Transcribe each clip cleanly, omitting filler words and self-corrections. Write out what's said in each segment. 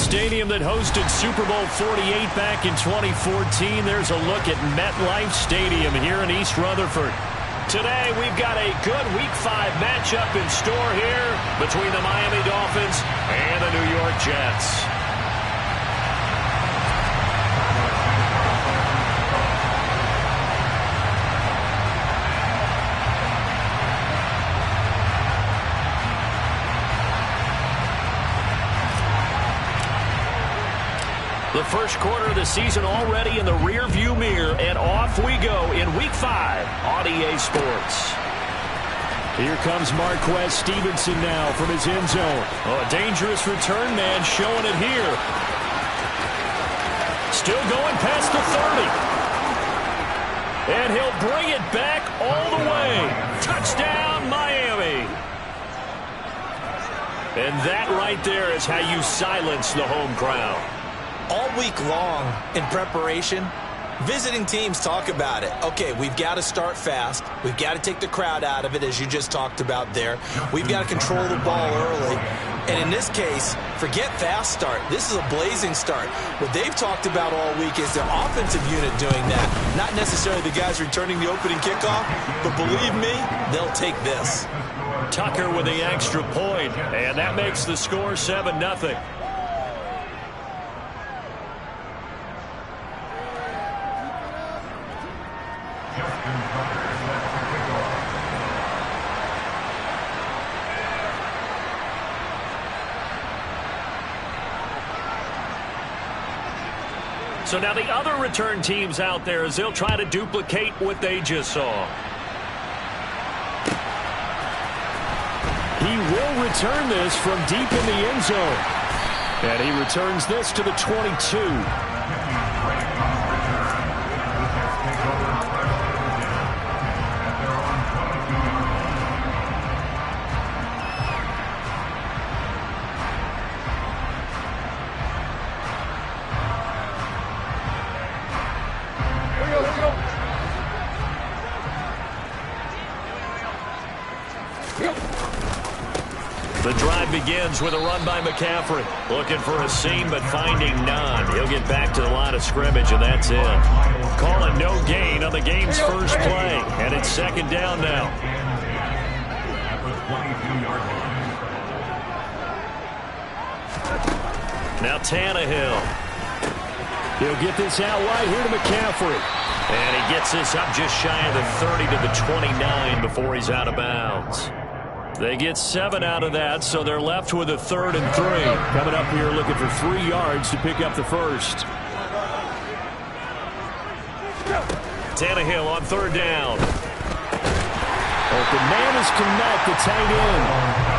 stadium that hosted Super Bowl 48 back in 2014. There's a look at MetLife Stadium here in East Rutherford. Today, we've got a good Week 5 matchup in store here between the Miami Dolphins and the New York Jets. The first quarter of the season already in the rearview mirror, and off we go in Week 5 on EA Sports. Here comes Marquez Stevenson now from his end zone. Oh, a dangerous return man showing it here. Still going past the 30. And he'll bring it back all the way. Touchdown, Miami. And that right there is how you silence the home crowd. All week long in preparation, visiting teams talk about it. Okay, we've got to start fast. We've got to take the crowd out of it, as you just talked about there. We've got to control the ball early. And in this case, forget fast start. This is a blazing start. What they've talked about all week is their offensive unit doing that. Not necessarily the guys returning the opening kickoff, but believe me, they'll take this. Tucker with the extra point, and that makes the score 7-0. So now the other return teams out there as they'll try to duplicate what they just saw. He will return this from deep in the end zone. And he returns this to the 22. The drive begins with a run by McCaffrey. Looking for a seam, but finding none. He'll get back to the line of scrimmage, and that's it. Calling no gain on the game's first play, and it's second down now. Now Tannehill. He'll get this out wide here to McCaffrey. And he gets this up just shy of the 30 to the 29 before he's out of bounds. They get 7 out of that, so they're left with a 3rd and 3. Coming up here looking for 3 yards to pick up the first. Tannehill on 3rd down. Open man is Kmet, the tight end.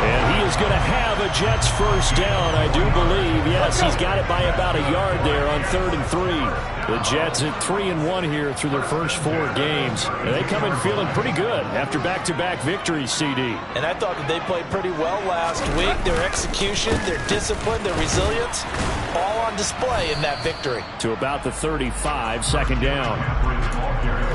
And he is going to have a Jets first down, I do believe. Yes, he's got it by about a yard there on 3rd and 3. The Jets at 3-1 here through their first 4 games. And they come in feeling pretty good after back-to-back victories, CD. And I thought that they played pretty well last week. Their execution, their discipline, their resilience, all on display in that victory. To about the 35, second down.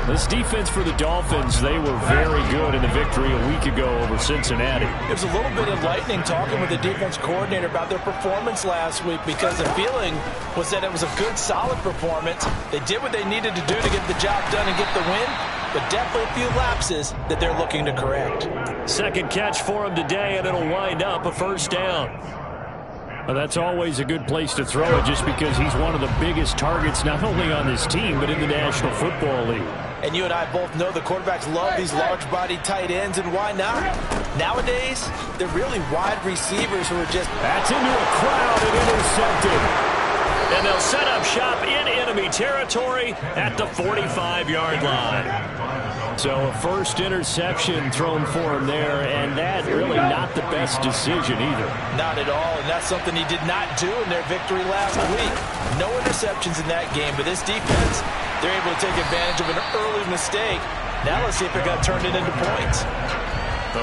This defense for the Dolphins, they were very good in the victory a week ago over Cincinnati. It was a little bit enlightening talking with the defense coordinator about their performance last week, because the feeling was that it was a good, solid performance. They did what they needed to do to get the job done and get the win, but definitely a few lapses that they're looking to correct. Second catch for him today, and it'll wind up a first down. Well, that's always a good place to throw it, just because he's one of the biggest targets not only on this team but in the National Football League. And you and I both know the quarterbacks love these large-bodied tight ends, and why not? Nowadays, they're really wide receivers who are just... That's into a crowd and intercepted. And they'll set up shop in enemy territory at the 45-yard line. So a first interception thrown for him there, and that really not the best decision either. Not at all, and that's something he did not do in their victory last week. No interceptions in that game, but this defense, they're able to take advantage of an early mistake. Now let's see if they're going to turn it into points.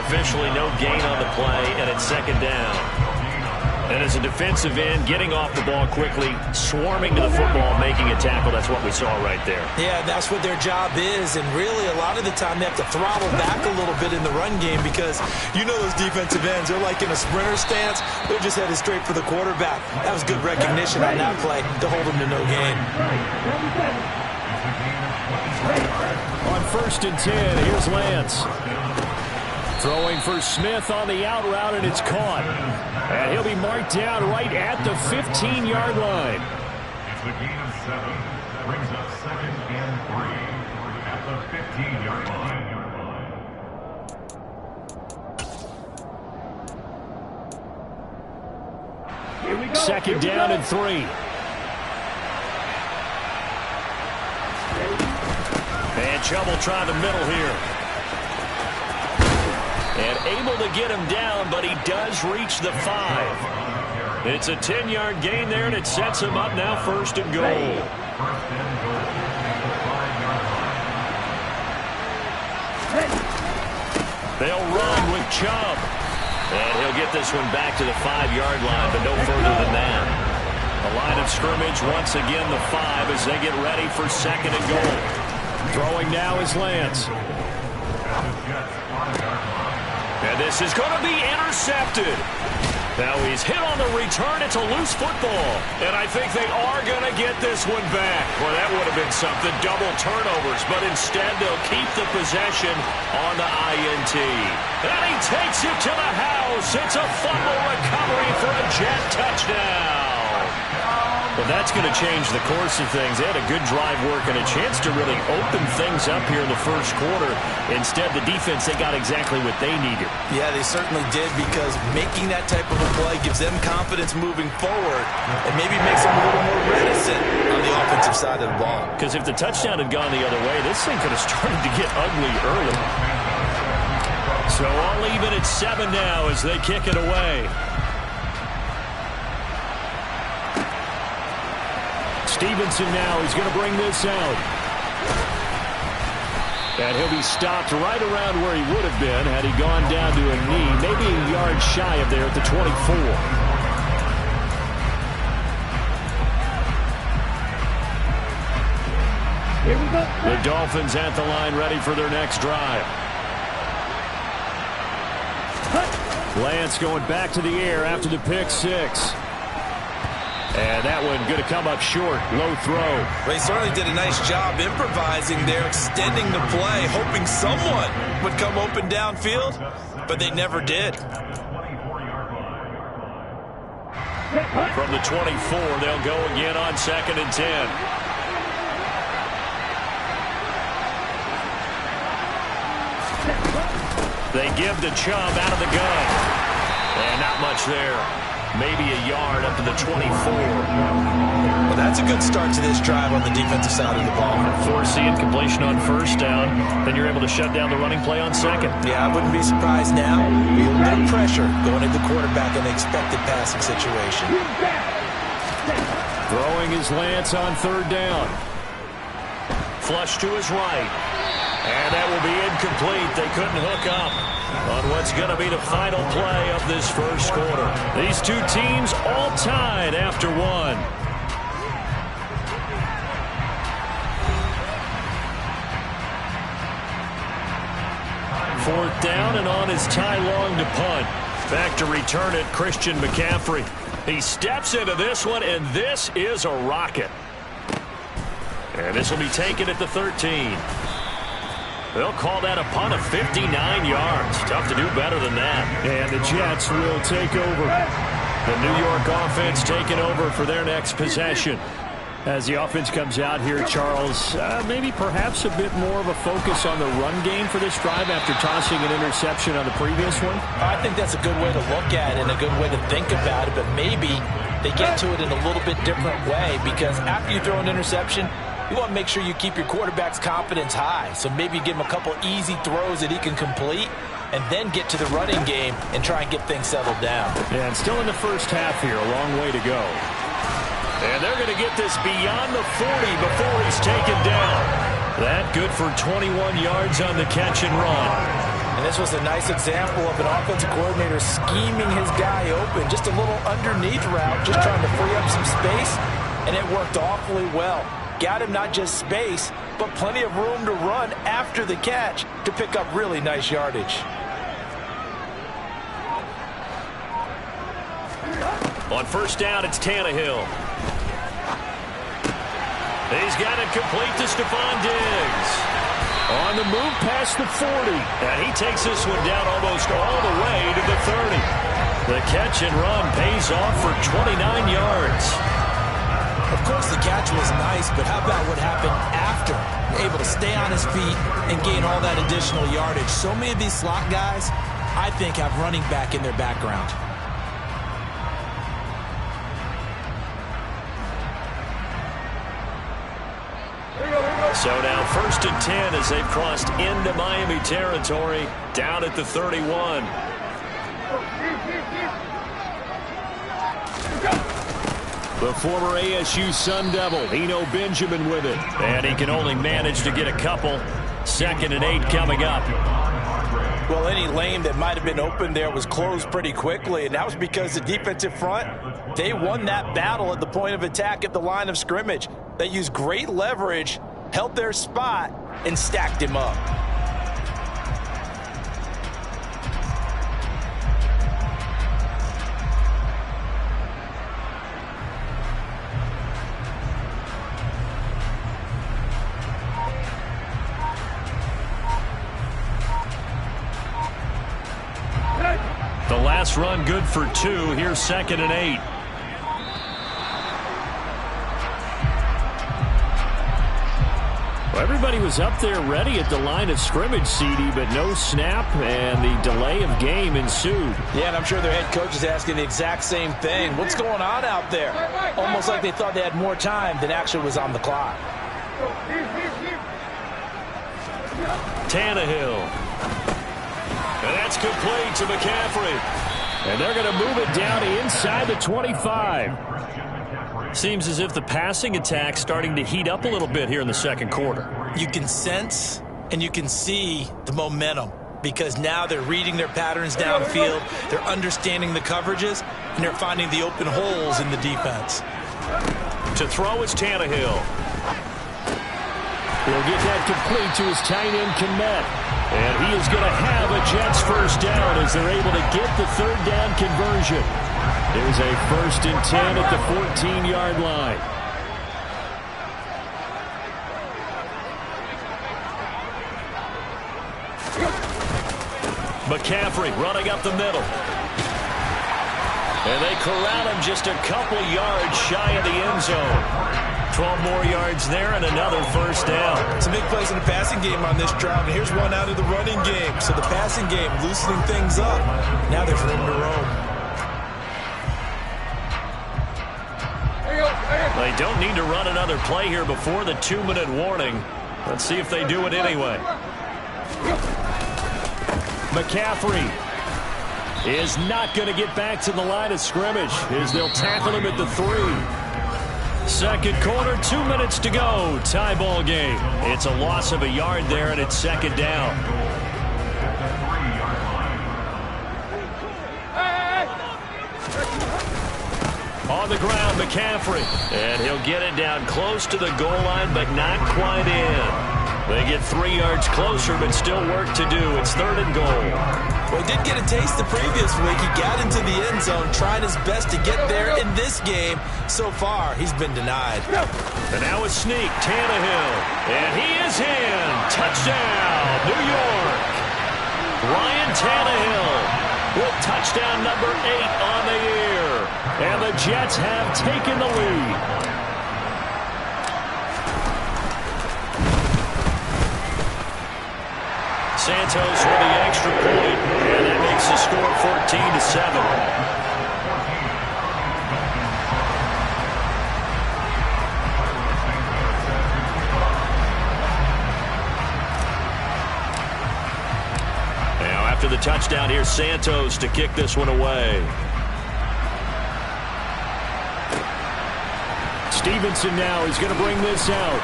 Officially no gain on the play, and it's second down. And as a defensive end, getting off the ball quickly, swarming to the football, making a tackle, that's what we saw right there. Yeah, that's what their job is, and really a lot of the time they have to throttle back a little bit in the run game because you know those defensive ends, they're like in a sprinter stance. They're just headed straight for the quarterback. That was good recognition on that play to hold them to no gain. On 1st and 10, here's Lance. Throwing for Smith on the out route, and it's caught. And he'll be marked down right at the 15-yard line. It's a gain of 7. Brings up 2nd and 3 at the 15-yard line. Here we go. 2nd down and 3. And trouble trying the middle here. And able to get him down, but he does reach the 5. It's a 10-yard gain there, and it sets him up now 1st and goal. 1st and goal at the 5-yard line. They'll run with Chubb. And he'll get this one back to the 5-yard line, but no further than that. The line of scrimmage, once again, the 5 as they get ready for 2nd and goal. Throwing now is Lance. And this is going to be intercepted. Now he's hit on the return. It's a loose football. And I think they are going to get this one back. Well, that would have been something. Double turnovers. But instead, they'll keep the possession on the INT. And he takes it to the house. It's a fumble recovery for a Jet touchdown. Well, that's going to change the course of things. They had a good drive work and a chance to really open things up here in the 1st quarter. Instead, the defense, they got exactly what they needed. Yeah, they certainly did, because making that type of a play gives them confidence moving forward and maybe makes them a little more reticent on the offensive side of the ball. Because if the touchdown had gone the other way, this thing could have started to get ugly early. So I'll leave it at 7 now as they kick it away. Stevenson now, he's going to bring this out. And he'll be stopped right around where he would have been had he gone down to a knee, maybe a yard shy of there at the 24. Here we go. The Dolphins at the line, ready for their next drive. Lance going back to the air after the pick 6. And that one going to come up short. Low throw. They certainly did a nice job improvising there, extending the play, hoping someone would come open downfield, but they never did. From the 24, they'll go again on 2nd and 10. They give to Chubb out of the gun. And not much there. Maybe a yard up to the 24. Well, that's a good start to this drive on the defensive side of the ball. Forcing completion on 1st down. Then you're able to shut down the running play on 2nd. Yeah, I wouldn't be surprised now. A little bit of pressure going at the quarterback in the expected passing situation. Throwing is Lance on 3rd down. Flush to his right. And that will be incomplete. They couldn't hook up on what's going to be the final play of this 1st quarter. These two teams all tied after 1. 4th down, and on is Ty Long to punt. Back to return it, Christian McCaffrey. He steps into this one, and this is a rocket. And this will be taken at the 13. They'll call that a punt of 59 yards. Tough to do better than that. And the Jets will take over. The New York offense taking over for their next possession. As the offense comes out here, Charles, maybe perhaps a bit more of a focus on the run game for this drive after tossing an interception on the previous one? I think that's a good way to look at it and a good way to think about it, but maybe they get to it in a little bit different way, because after you throw an interception, you want to make sure you keep your quarterback's confidence high. So maybe give him a couple easy throws that he can complete and then get to the running game and try and get things settled down. Yeah, and still in the first half here, a long way to go. And they're going to get this beyond the 40 before he's taken down. That good for 21 yards on the catch and run. And And this was a nice example of an offensive coordinator scheming his guy open. Just a little underneath route, just trying to free up some space, and it worked awfully well. Got him not just space, but plenty of room to run after the catch to pick up really nice yardage. On first down, it's Tannehill. He's got it complete to Stephon Diggs. On the move past the 40. And he takes this one down almost all the way to the 30. The catch and run pays off for 29 yards. Of course, the catch was nice, but how about what happened after? Able to stay on his feet and gain all that additional yardage. So many of these slot guys, I think, have running back in their background. So now first and 10 as they've crossed into Miami territory, down at the 31. The former ASU Sun Devil, Eno Benjamin with it. And he can only manage to get a couple. 2nd and 8 coming up. Well, any lane that might have been open there was closed pretty quickly, and that was because the defensive front, they won that battle at the point of attack at the line of scrimmage. They used great leverage, held their spot, and stacked him up. The last run good for 2. Here's 2nd and 8. Well, everybody was up there ready at the line of scrimmage, CD, but no snap, and the delay of game ensued. Yeah, and I'm sure their head coach is asking the exact same thing. What's going on out there? Almost like they thought they had more time than actually was on the clock. Tannehill. And that's complete to McCaffrey. And they're going to move it down inside the 25. Seems as if the passing attack's starting to heat up a little bit here in the second quarter. You can sense and you can see the momentum because now they're reading their patterns downfield, they're understanding the coverages, and they're finding the open holes in the defense. To throw is Tannehill. He'll get that complete to his tight end, Kmet. And he is going to have a Jets first down as they're able to get the 3rd down conversion. There's a 1st and 10 at the 14-yard line. McCaffrey running up the middle. And they corral him just a couple yards shy of the end zone. 12 more yards there and another first down. Some big plays in the passing game on this drive, and here's one out of the running game. So the passing game loosening things up. Now there's room to roam. They don't need to run another play here before the 2-minute warning. Let's see if they do it anyway. McCaffrey is not going to get back to the line of scrimmage as they'll tackle him at the 3. Second quarter, 2 minutes to go. Tie ball game. It's a loss of a yard there, and it's 2nd down. On the ground, McCaffrey. And he'll get it down close to the goal line, but not quite in. They get 3 yards closer, but still work to do. It's 3rd and goal. Well, he did get a taste the previous week. He got into the end zone, trying his best to get there in this game. So far, he's been denied. And now a sneak, Tannehill. And he is in. Touchdown, New York. Ryan Tannehill with touchdown number 8 on the year. And the Jets have taken the lead. Santos with the extra point, and that makes the score 14-7. Now after the touchdown, here's Santos to kick this one away. Stevenson now is going to bring this out.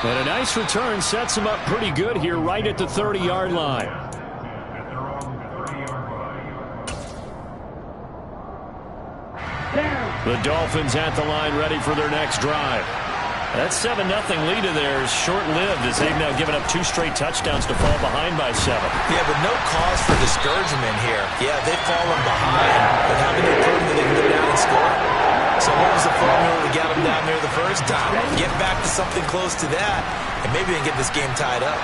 And a nice return sets him up pretty good here right at the 30-yard line. The Dolphins at the line ready for their next drive. That 7-0 lead of theirs short-lived as they've now given up 2 straight touchdowns to fall behind by 7. Yeah, but no cause for discouragement here. Yeah, they've fallen behind, but haven't they proven that they can go down and score? So what was the formula to get them down there the first time? Get back to something close to that, and maybe they can get this game tied up.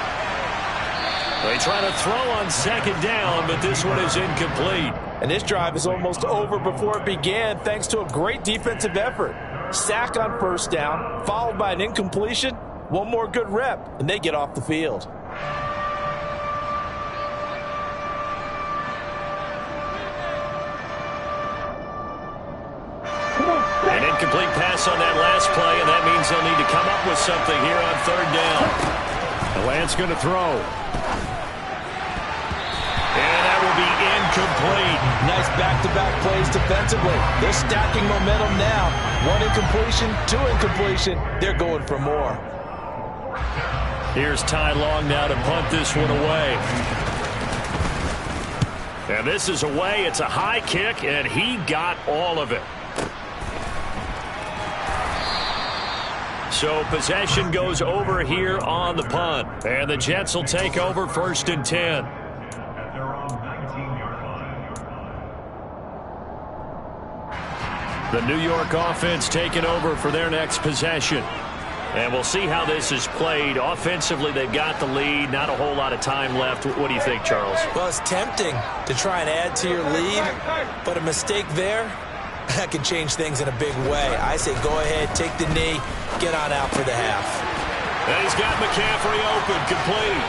They try to throw on 2nd down, but this one is incomplete. And this drive is almost over before it began thanks to a great defensive effort. Sack on 1st down, followed by an incompletion. One more good rep, and they get off the field. An incomplete pass on that last play, and that means they'll need to come up with something here on 3rd down. The Lance going to throw. And that will be incomplete. Nice back-to-back plays defensively. They're stacking momentum now. 1 incompletion, 2 incompletion. They're going for more. Here's Ty Long now to punt this one away. And this is away. It's a high kick, and he got all of it. So possession goes over here on the punt. And the Jets will take over 1st and 10. The New York offense taking over for their next possession. And we'll see how this is played. Offensively, they've got the lead. Not a whole lot of time left. What do you think, Charles? Well, it's tempting to try and add to your lead, but a mistake there, that can change things in a big way. I say go ahead, take the knee, get on out for the half. And he's got McCaffrey open, complete.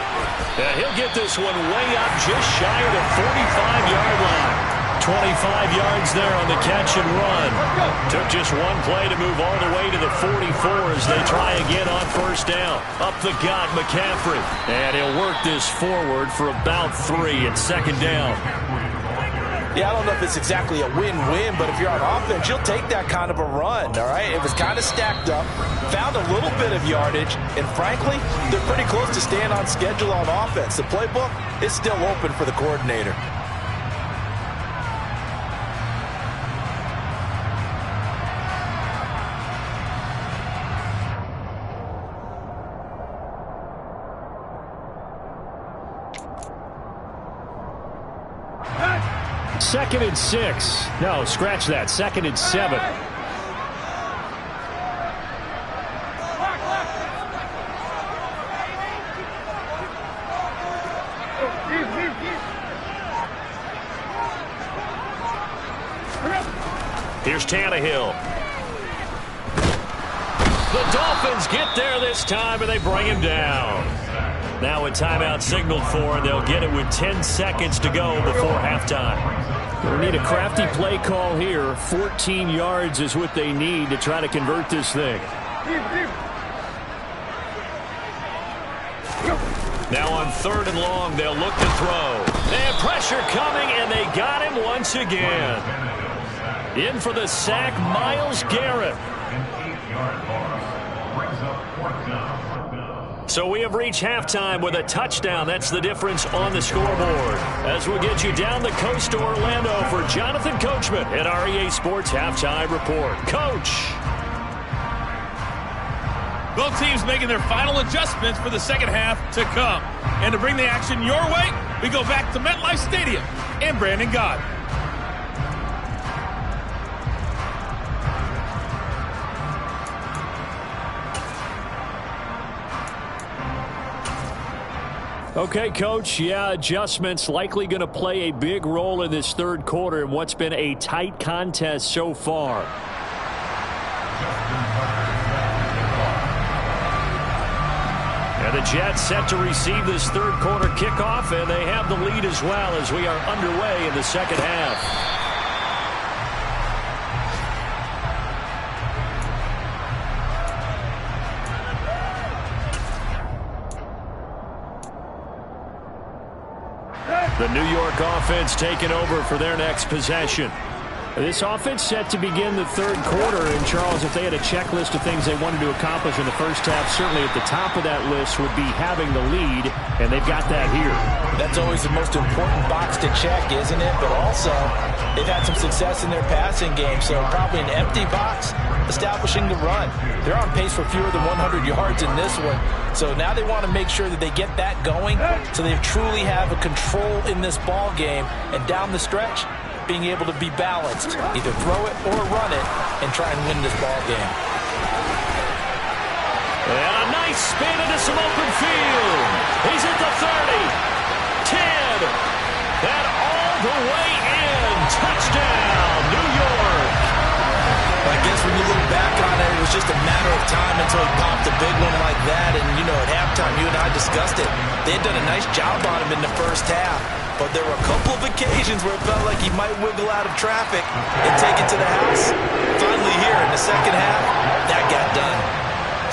And he'll get this one way up just shy of the 45-yard line. 25 yards there on the catch and run. Took just one play to move all the way to the 44 as they try again on 1st down. Up the gut, McCaffrey. And he'll work this forward for about 3 at 2nd down. Yeah, I don't know if it's exactly a win-win, but if you're on offense, you'll take that kind of a run, all right? It was kind of stacked up, found a little bit of yardage, and frankly, they're pretty close to staying on schedule on offense. The playbook is still open for the coordinator. Second and 6. No, scratch that. 2nd and 7. Here's Tannehill. The Dolphins get there this time, and they bring him down. Now a timeout signaled for, and they'll get it with 10 seconds to go before halftime. They need a crafty play call here. 14 yards is what they need to try to convert this thing. Now on 3rd and long, they'll look to throw. They have pressure coming, and they got him once again. In for the sack, Myles Garrett. So we have reached halftime with a touchdown. That's the difference on the scoreboard. As we'll get you down the coast to Orlando for Jonathan Coachman at our EA Sports Halftime Report. Coach. Both teams making their final adjustments for the second half to come. And to bring the action your way, we go back to MetLife Stadium and Brandon Gott. Okay, Coach. Yeah, adjustments likely going to play a big role in this 3rd quarter in what's been a tight contest so far. And the Jets set to receive this 3rd quarter kickoff, and they have the lead as well as we are underway in the 2nd half. The New York offense taking over for their next possession. This offense set to begin the third quarter. And, Charles, if they had a checklist of things they wanted to accomplish in the first half, certainly at the top of that list would be having the lead, and they've got that here. That's always the most important box to check, isn't it? But also, they've had some success in their passing game, so probably an empty box establishing the run. They're on pace for fewer than 100 yards in this one, so now they want to make sure that they get that going so they truly have a control in this ball game, and down the stretch, being able to be balanced, either throw it or run it, and try and win this ball game. And a nice spin into some open field. He's at the 30, 10, and all the way in. Touchdown, New York. I guess when you look back on it, it was just a matter of time until he popped a big one like that. And, you know, at halftime, you and I discussed it. They had done a nice job on him in the first half. But there were a couple of occasions where it felt like he might wiggle out of traffic and take it to the house. Finally here in the second half, that got done.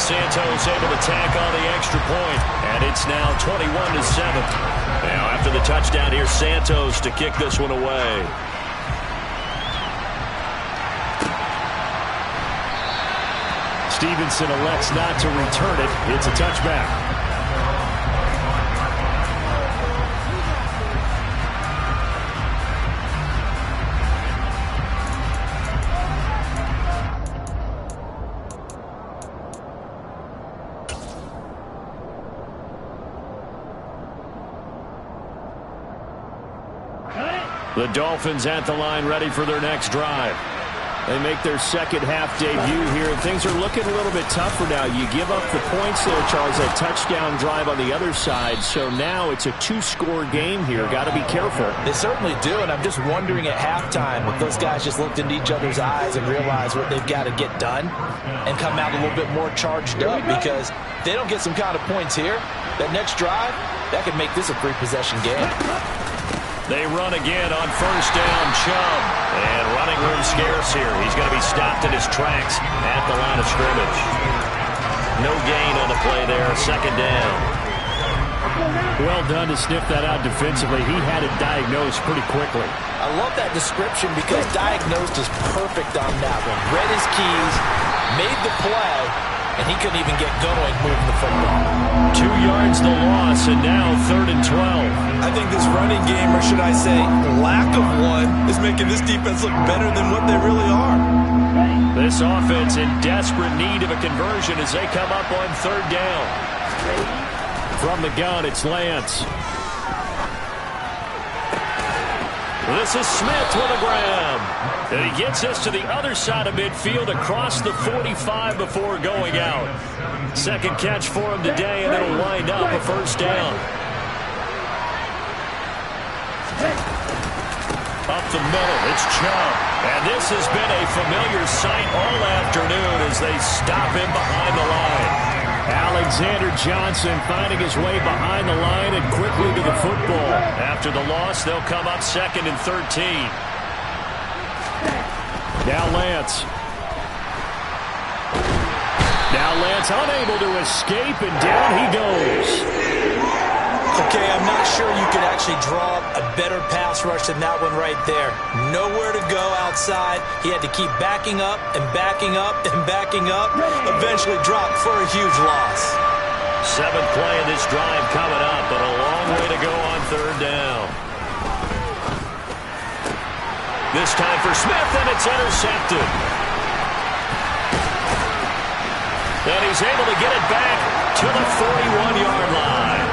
Santos able to tack on the extra point, and it's now 21-7. Now after the touchdown here, Santos to kick this one away. Stevenson elects not to return it. It's a touchback. The Dolphins at the line, ready for their next drive. They make their second half debut here, and things are looking a little bit tougher now. You give up the points there, Charles, that touchdown drive on the other side, so now it's a two-score game here. Got to be careful. They certainly do, and I'm just wondering at halftime if those guys just looked into each other's eyes and realized what they've got to get done and come out a little bit more charged up, because if they don't get some kind of points here, that next drive, that could make this a three-possession game. They run again on first down, Chubb. And running room scarce here. He's going to be stopped in his tracks at the line of scrimmage. No gain on the play there, second down. Well done to sniff that out defensively. He had it diagnosed pretty quickly. I love that description because diagnosed is perfect on that one. Read his keys, made the play, and he couldn't even get going moving the football. 2 yards the loss, and now 3rd and 12. I think this running game, or should I say lack of one, is making this defense look better than what they really are. This offense in desperate need of a conversion as they come up on 3rd down. From the gun, it's Lance. This is Smith with a grab. And he gets us to the other side of midfield across the 45 before going out. Second catch for him today, and it'll wind up a first down. Up the middle, it's Chubb. And this has been a familiar sight all afternoon as they stop him behind the line. Alexander Johnson finding his way behind the line and quickly to the football. After the loss, they'll come up 2nd and 13. Now Lance. Now Lance unable to escape, and down he goes. Okay, I'm not sure you could actually draw a better pass rush than that one right there. Nowhere to go outside. He had to keep backing up and backing up and backing up. Eventually dropped for a huge loss. 7th play of this drive coming up, but a long way to go on 3rd down. This time for Smith, and it's intercepted. And he's able to get it back to the 41-yard line.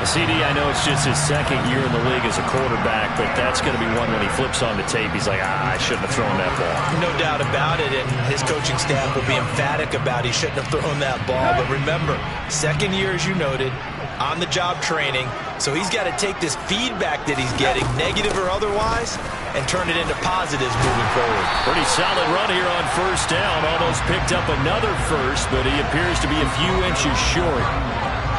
CD, I know it's just his 2nd year in the league as a quarterback, but that's going to be one when he flips on the tape. He's like, I shouldn't have thrown that ball. No doubt about it, and his coaching staff will be emphatic about he shouldn't have thrown that ball. But remember, 2nd year, as you noted, on-the-job training, so he's got to take this feedback that he's getting, negative or otherwise, and turn it into positives moving forward. Pretty solid run here on first down. Almost picked up another first, but he appears to be a few inches short.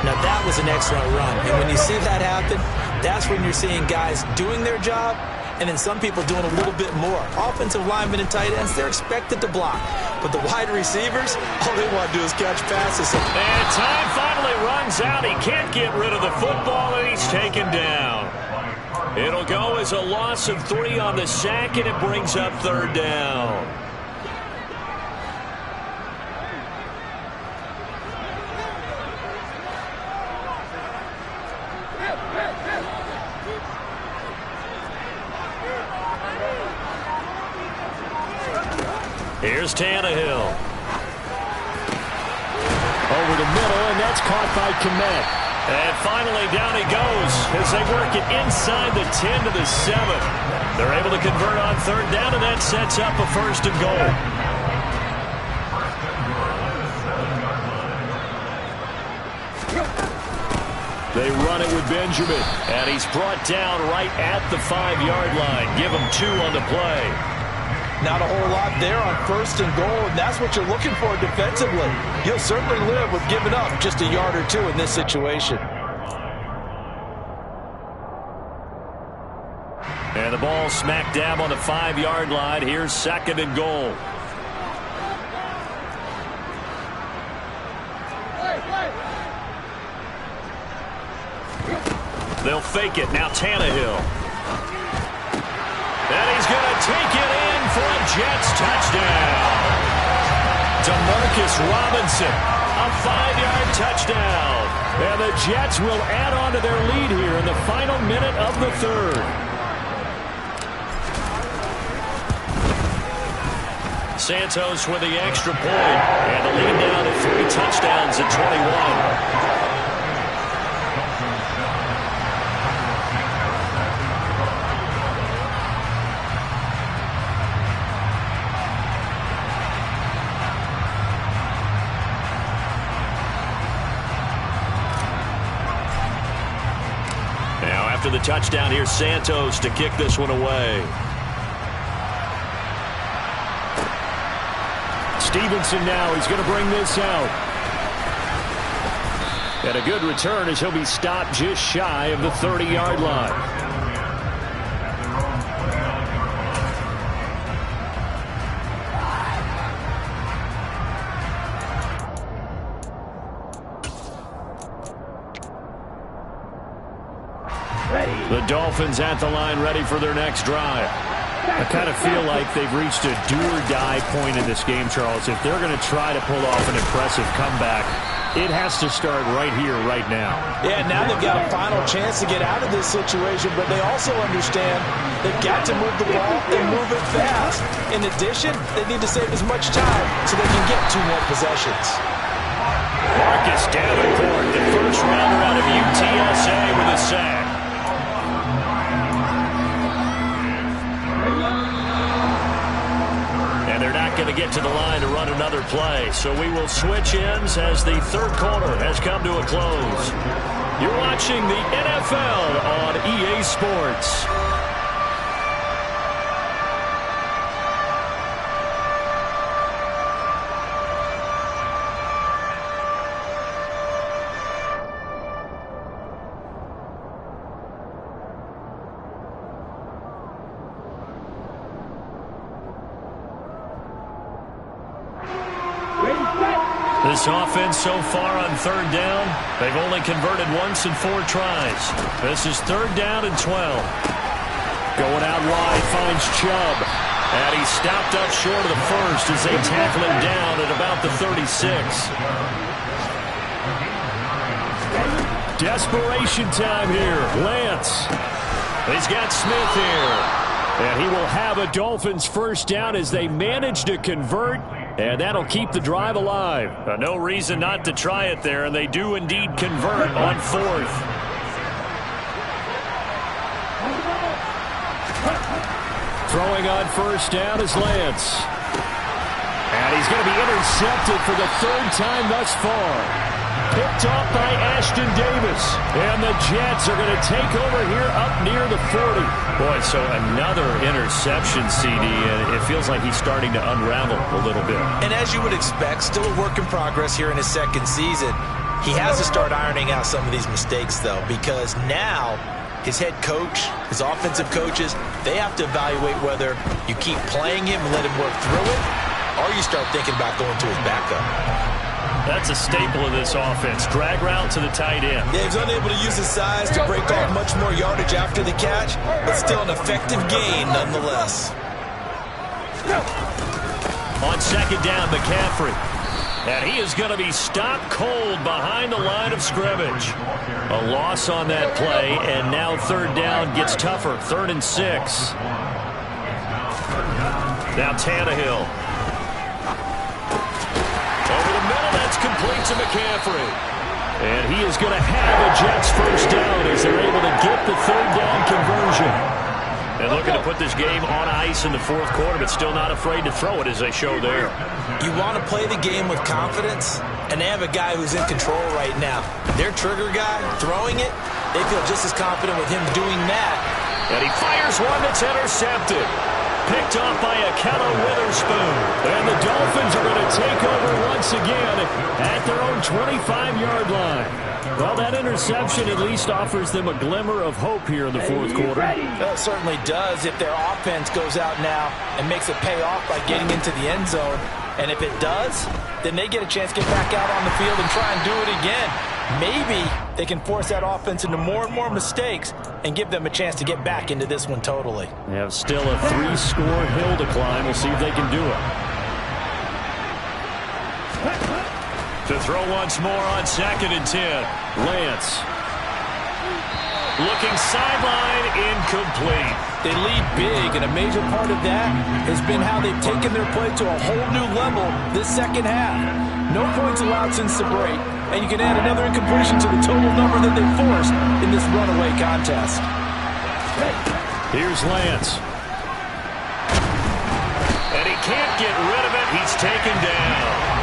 Now, that was an excellent run. And when you see that happen, that's when you're seeing guys doing their job and then some people doing a little bit more. Offensive linemen and tight ends, they're expected to block. But the wide receivers, all they want to do is catch passes. And time finally runs out. He can't get rid of the football, and he's taken down. It'll go as a loss of 3 on the sack, and it brings up 3rd down. Here's Tannehill. Over the middle, and that's caught by Kmet. And finally, down he goes as they work it inside the 10 to the 7. They're able to convert on 3rd down, and that sets up a 1st and goal. They run it with Benjamin, and he's brought down right at the 5-yard line. Give him 2 on the play. Not a whole lot there on 1st and goal, and that's what you're looking for defensively. You'll certainly live with giving up just a yard or 2 in this situation. And the ball smack dab on the 5-yard line. Here's 2nd and goal. They'll fake it. Now Tannehill. And he's going to take it in for a Jets touchdown. DeMarcus Robinson, a 5-yard touchdown. And the Jets will add on to their lead here in the final minute of the 3rd. Santos with the extra point. And the lead down to 3 touchdowns at 21. After the touchdown, here's Santos to kick this one away. Stevenson now, he's going to bring this out. And a good return as he'll be stopped just shy of the 30-yard line. The Dolphins at the line ready for their next drive. I kind of feel like they've reached a do-or-die point in this game, Charles. If they're going to try to pull off an impressive comeback, it has to start right here, right now. Yeah, now they've got a final chance to get out of this situation, but they also understand they've got to move the ball and move it fast. In addition, they need to save as much time so they can get 2 more possessions. Marcus Davenport, the first rounder out of UTSA with a sack. And they're not going to get to the line to run another play. So we will switch ends as the 3rd quarter has come to a close. You're watching the NFL on EA Sports. This offense so far on 3rd down, they've only converted once in 4 tries. This is 3rd down and 12. Going out wide, finds Chubb. And he's stopped up short of the 1st as they tackle him down at about the 36. Desperation time here. Lance. He's got Smith here. And he will have a Dolphins 1st down as they manage to convert. And that'll keep the drive alive. No reason not to try it there, and they do indeed convert on 4th. Throwing on 1st down is Lance. And he's going to be intercepted for the 3rd time thus far. Picked off by Ashton Davis. And the Jets are going to take over here up near the 40. Boy, so another interception, CD, and it feels like he's starting to unravel a little bit. And as you would expect, still a work in progress here in his 2nd season. He has to start ironing out some of these mistakes, though, because now his head coach, his offensive coaches, they have to evaluate whether you keep playing him and let him work through it, or you start thinking about going to his backup. That's a staple of this offense. Drag route to the tight end. Yeah, he's unable to use his size to break off much more yardage after the catch, but still an effective gain nonetheless. On second down, McCaffrey. And he is going to be stopped cold behind the line of scrimmage. A loss on that play, and now third down gets tougher. 3rd and 6. Now Tannehill. Over the middle, that's complete to McCaffrey. And he is going to have a Jets first down as they're able to get the third down conversion. And looking to put this game on ice in the 4th quarter, but still not afraid to throw it as they show there. You want to play the game with confidence, and they have a guy who's in control right now. Their trigger guy, throwing it, they feel just as confident with him doing that. And he fires one that's intercepted. Picked off by Akello Witherspoon. And the Dolphins are going to take over once again at their own 25-yard line. Well, that interception at least offers them a glimmer of hope here in the 4th quarter. It certainly does if their offense goes out now and makes it pay off by getting into the end zone. And if it does, then they get a chance to get back out on the field and try and do it again. Maybe they can force that offense into more and more mistakes and give them a chance to get back into this one totally. They have still a 3-score hill to climb. We'll see if they can do it. To throw once more on 2nd and 10. Lance. Looking sideline, incomplete. They lead big, and a major part of that has been how they've taken their play to a whole new level this second half. No points allowed since the break, and you can add another incompletion to the total number that they forced in this runaway contest. Here's Lance. And he can't get rid of it. He's taken down.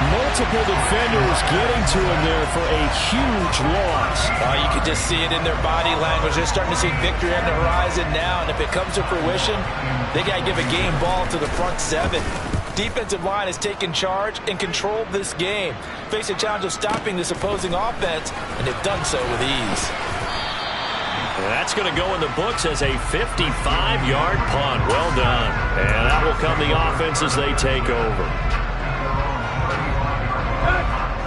Multiple defenders getting to him there for a huge loss. You can just see it in their body language. They're starting to see victory on the horizon now, and if it comes to fruition, they got to give a game ball to the front 7. Defensive line has taken charge and controlled this game. Face a challenge of stopping this opposing offense, and they've done so with ease. That's going to go in the books as a 55-yard punt. Well done. And that will come the offense as they take over.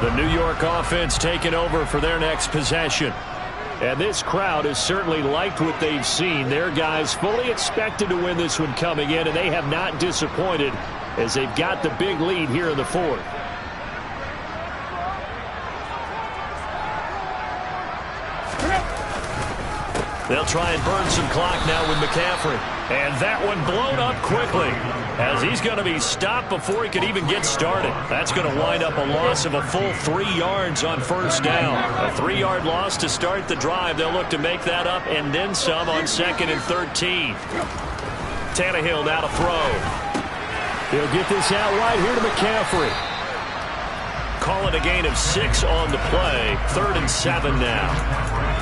The New York offense taking over for their next possession. And this crowd has certainly liked what they've seen. Their guys fully expected to win this one coming in, and they have not disappointed as they've got the big lead here in the 4th. They'll try and burn some clock now with McCaffrey. And that one blown up quickly as he's going to be stopped before he could even get started. That's going to wind up a loss of a full 3 yards on first down. A 3-yard loss to start the drive. They'll look to make that up and then some on 2nd and 13. Tannehill now to throw. He'll get this out wide here to McCaffrey. Call it a gain of 6 on the play. 3rd and 7 now.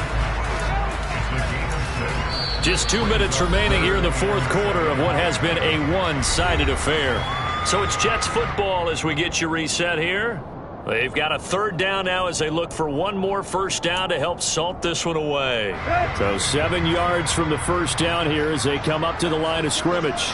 Just 2 minutes remaining here in the 4th quarter of what has been a one-sided affair. So it's Jets football as we get you reset here. They've got a 3rd down now as they look for one more first down to help salt this one away. So 7 yards from the first down here as they come up to the line of scrimmage.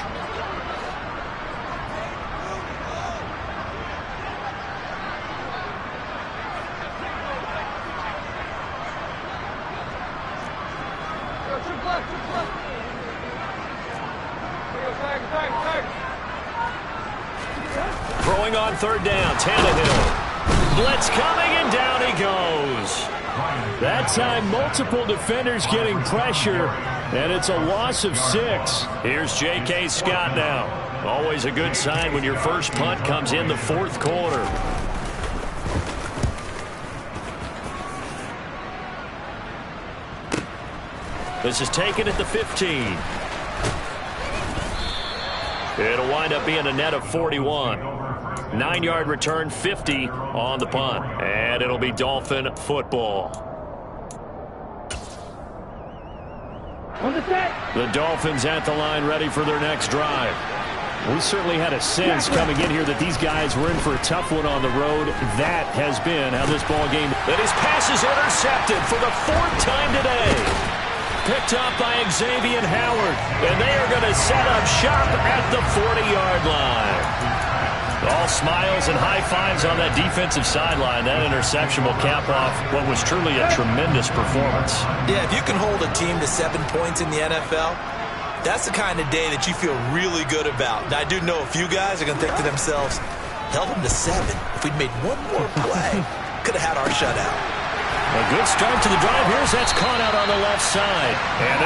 Throwing on 3rd down, Tannehill. Blitz coming, and down he goes. That time, multiple defenders getting pressure, and it's a loss of 6. Here's J.K. Scott now. Always a good sign when your first punt comes in the 4th quarter. This is taken at the 15. It'll wind up being a net of 41. 9-yard return, 50 on the punt. And it'll be Dolphin football. The Dolphins at the line ready for their next drive. We certainly had a sense coming in here that these guys were in for a tough one on the road. That has been how this ball game. And his pass is intercepted for the 4th time today. Picked up by Xavier Howard. And they are going to set up shop at the 40-yard line. All smiles and high fives on that defensive sideline. That interception will cap off what was truly a tremendous performance. Yeah, if you can hold a team to 7 points in the NFL, that's the kind of day that you feel really good about. Now, I do know a few guys are going to think to themselves, held them to 7. If we'd made one more play, could have had our shutout. A good start to the drive. That's caught out on the left side. And